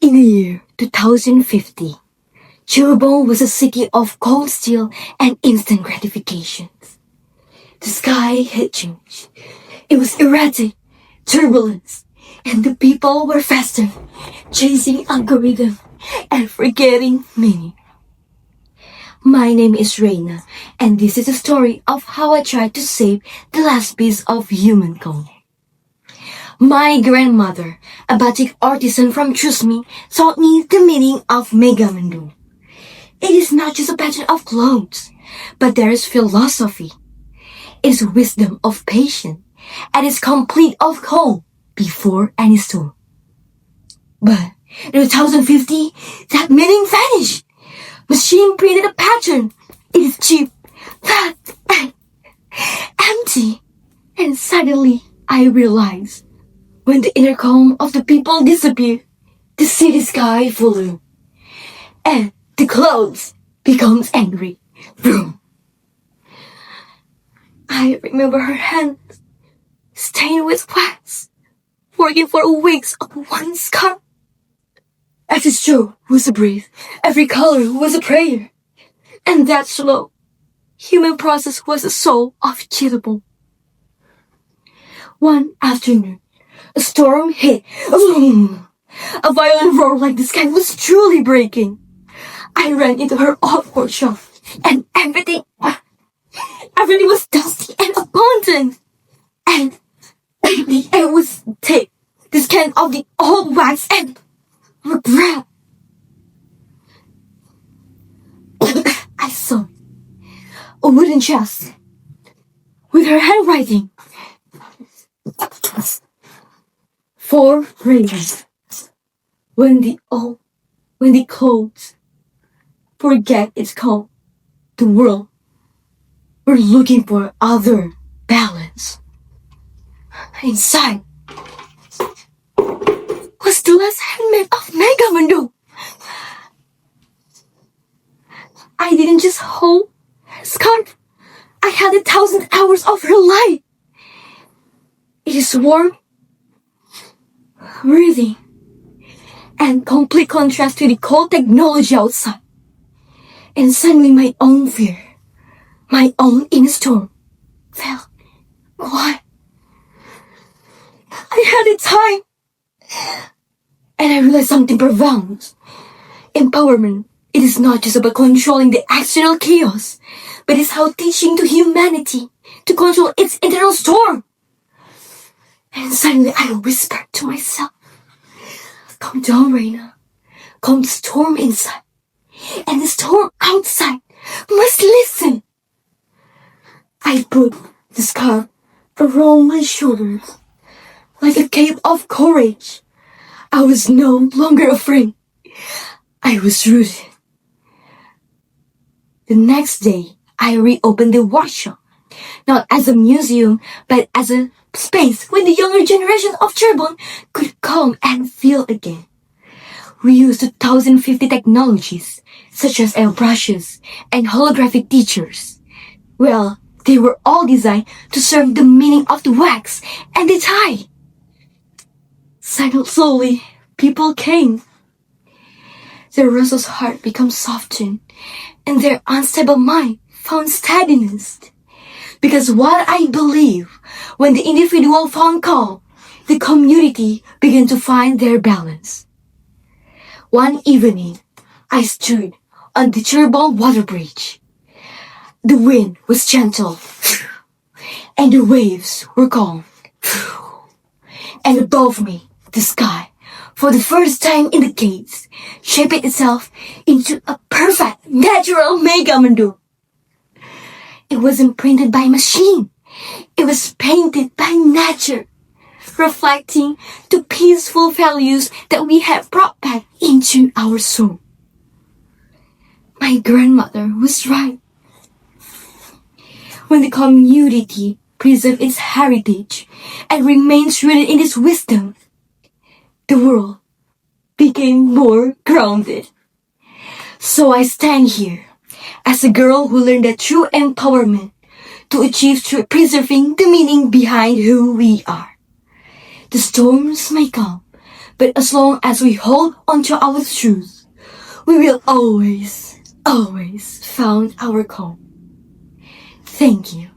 In the year 2050, Cirebon was a city of cold steel and instant gratifications. The sky had changed. It was erratic, turbulence, and the people were faster, chasing algorithm and forgetting meaning. My name is Reina, and this is a story of how I tried to save the last piece of humankind. My grandmother, a batik artisan from Trusmi, taught me the meaning of Mega Mendung. It is not just a pattern of clothes, but there is philosophy. It is wisdom of patience, and is complete of calm before any storm. But in 2050, that meaning vanished. Machine printed a pattern. It is cheap, fat, and empty. And suddenly, I realized, when the inner calm of the people disappeared, the city sky flew, and the clouds becomes angry. Boom. I remember her hands stained with wax, working for weeks on one scarf. Every stroke was a breath, every color was a prayer, and that slow, human process was the soul of Cirebon. One afternoon, a storm hit. Boom! A violent roar like the sky was truly breaking. I ran into her old workshop, and everything was dusty and abandoned. And the air was thick, the skin of the old wax and regret. I saw a wooden chest with her handwriting. 4 ravens. When the clouds forget its calm, the world we're looking for other balance. Inside was the last handmade of Mega Mendung. I didn't just hold her scarf. I had 1,000 hours of her life. It is warm, breathing, and complete contrast to the cold technology outside. And suddenly my own fear, my own inner storm, felt quiet. I had the time, and I realized something profound. Empowerment, it is not just about controlling the external chaos, but it's how teaching to humanity to control its internal storm. And suddenly I whispered to myself, calm down, Reina. Calm the storm inside, and the storm outside must listen. I put the scarf around my shoulders like a cape of courage. I was no longer afraid. I was rooted. The next day, I reopened the workshop, not as a museum, but as a space where the younger generation of Cirebon could come and feel again. We used 2050 technologies, such as airbrushes and holographic teachers. Well, they were all designed to serve the meaning of the wax and the tie. Slowly, people came. Their restless heart became softened, and their unstable mind found steadiness. Because what I believe, when the individual found calm, the community began to find their balance. One evening, I stood on the Cirebon water bridge. The wind was gentle, and the waves were calm. And above me, the sky, for the first time in decades, shaped itself into a perfect, natural Mega Mendung. It wasn't printed by machine. It was painted by nature, reflecting the peaceful values that we have brought back into our soul. My grandmother was right. When the community preserves its heritage and remains rooted in its wisdom, the world became more grounded. So I stand here as a girl who learned that true empowerment to achieve through preserving the meaning behind who we are. The storms may come, But as long as we hold onto our truth, we will always, always found our calm. Thank you.